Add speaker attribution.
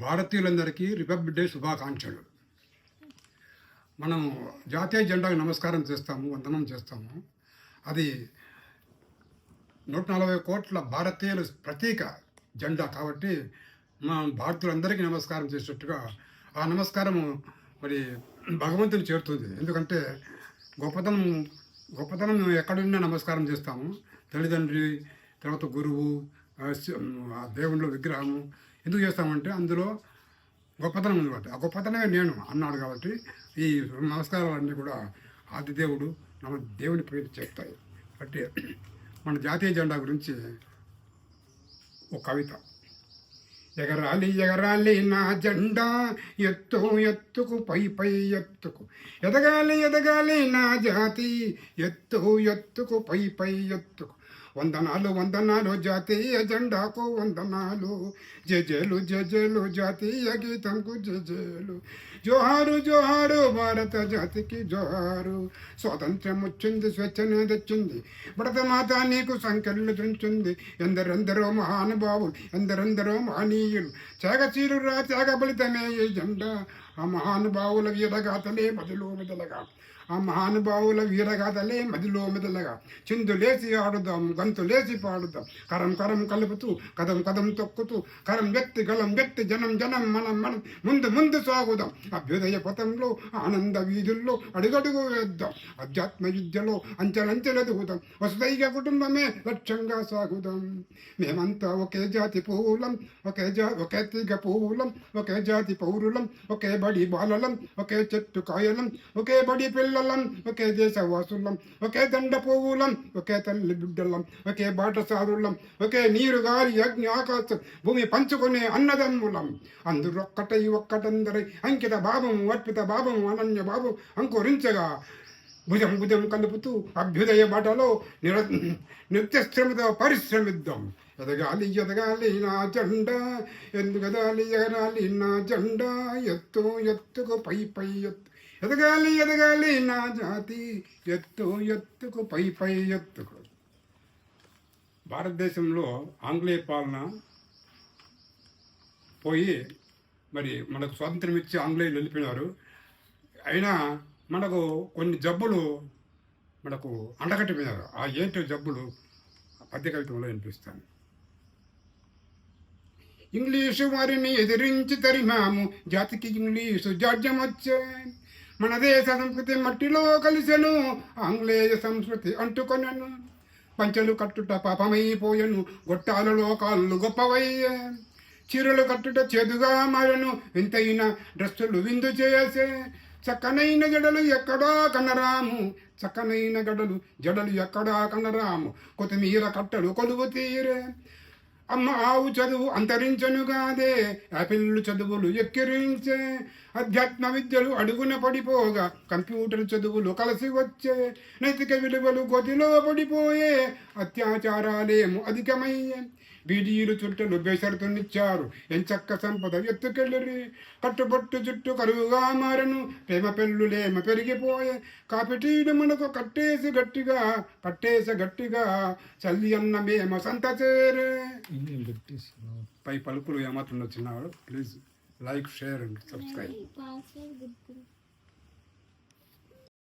Speaker 1: భారతీయులందరికీ republic day శుభాకాంక్షలు. మనం జాతీయ జెండాకు నమస్కారం చేస్తాము, వందనం చేస్తాము. అది 140 కోట్ల భారతీయుల ప్రతీక జెండా కాబట్టి మనం భారతీయులందరికీ నమస్కారం చేసేట్టుగా ఆ నమస్కారము మరి భగవంతుని చేరుతుంది. ఎందుకంటే గొప్పతనం మేము ఎక్కడున్నా నమస్కారం చేస్తాము. తల్లిదండ్రి, తర్వాత గురువు, దేవుళ్ళ విగ్రహము ఎందుకు చేస్తామంటే అందులో గొప్పతనం ఉంది కాబట్టి ఆ గొప్పతనమే నేను అన్నాడు కాబట్టి ఈ నమస్కారాలన్నీ కూడా ఆదిదేవుడు దేవుని పేరు చెప్తాయి. కాబట్టి మన జాతీయ జెండా గురించి ఒక కవిత. ఎగరాలి ఎగరాలి నా జెండా ఎత్తు ఎత్తుకు పై పై ఎత్తుకు, ఎదగాలి ఎదగాలి నా జాతి ఎత్తు ఎత్తుకు పై పై ఎత్తుకు, వందనాలు వందనాలు జాతీయ జెండాకు వందనాలు, జజేలు జజేలు జాతీయ గీతంకు జజేలు, జోహారు జోహారు భారత జాతికి జోహారు. స్వాతంత్ర్యం వచ్చింది, స్వేచ్ఛనే తెచ్చింది, భరత మాత నీకు సంఖ్యలు తుంచింది. ఎందరెందరో మహానుభావులు, ఎందరెందరో మహనీయులు త్యాగశీలురా, త్యాగ ఫలితమే ఈ జెండా. ఆ మహానుభావుల వీరగాథలే మదిలో మెదలగా, ఆ మహానుభావుల వీరగాథలే మదిలో మెదలగా, చిందులేసి ఆడుదాం, గంతులేసి పాడుదాం, కరం కరం కలుపుతూ కదం కదం తొక్కుతూ, కరం వ్యక్తి గలం వ్యక్తి జనం జనం మనం మనం ముందు ముందు సాగుదాం. అభ్యుదయ పథంలో ఆనంద వీధుల్లో అడుగడుగు వేద్దాం, అధ్యాత్మ విద్యలో అంచెలంచెలెదుగుదాం, వసుదైక కుటుంబమే లక్ష్యంగా సాగుదాం. మేమంతా ఒకే జాతి పూలం, ఒకే తీగ పూలం, ఒకే జాతి పౌరులం, ఒకే బడి బాలలం, ఒకే చెట్టు కాయలం, ఒకే బడి పిల్లలం, ఒకే దేశవాసులం, ఒకే దండ పువ్వులం, ఒకే తల్లి బిడ్డలం, ఒకే బాటసారులం, ఒకే నీరు గాలి అగ్ని ఆకాశం భూమి పంచుకునే అన్నదమ్ములం. అందరొక్కటై ఒక్కటందరై అంకిత భావం అర్పిత భావం అనన్య భావం అంకురించగా, భుజం భుజం కలుపుతూ అభ్యుదయ బాటలో నిత్యశ్రమతో పరిశ్రమిద్దాం. ఎదగాలి ఎదగాలి నా జెండా, ఎందుకదాలి ఎగరాలి నా జెండా ఎత్తు ఎత్తుకు పై పై ఎత్తు, ఎదగాలి ఎదగాలి నా జాతి ఎత్తు ఎత్తుకు పై పై ఎత్తుకు. భారతదేశంలో ఆంగ్లేయ పాలన పోయి మరి మనకు స్వాతంత్రం ఇచ్చి ఆంగ్లేయులు వెళ్ళిపోయినారు. అయినా మనకు కొన్ని జబ్బులు మనకు అండగట్టిపోయినారు. ఆ ఏంటో జబ్బులు పద్య కవితంలో వినిపిస్తాను. ఇంగ్లీషు వారిని ఎదిరించి తరిమాము, జాతికి ఇంగ్లీషు జాడ్యం వచ్చే, మన దేశ సంస్కృతి మట్టిలో కలిసెను, ఆంగ్లేయ సంస్కృతి అంటుకొనెను, పంచెలు కట్టుట పాపమైపోయెను, గొట్టాలలో కాళ్ళు గొప్పవయ్యే, చీరలు కట్టుట చేదుగా మారెను, వింతైన డ్రెస్సులు విందు చేసే, చక్కనైన జడలు ఎక్కడా కనరాము, చక్కనైన జడలు ఎక్కడా కనరాము, కొత్తిమీర కట్టలు కొలువు తీరే, అమ్మ ఆవు చదువు అంతరించనుగాదే, యాపిల్లు చదువులు ఎక్కిరించే, అధ్యాత్మ విద్యలు అడుగున పడిపోగా, కంప్యూటర్ చదువులు కలిసి వచ్చే, నైతిక విలువలు గొతిలో పడిపోయే, అత్యాచారాలేమో అధికమయ్యే, బీడీలు చుట్టలు బేసరుతునిచ్చారు, ఎంచక్క సంపద ఎత్తుకెళ్ళరి, కట్టుబట్టు చుట్టూ కరువుగా మారను, ప్రేమ పెళ్ళులేమ పెరిగిపోయే, కాపిటీడు మనకు కట్టేసి గట్టిగా చల్లి అన్న మేమ సంత చేరే. పై పలుకులు ఏమాత్రం వచ్చినాడు. Please like, share and subscribe.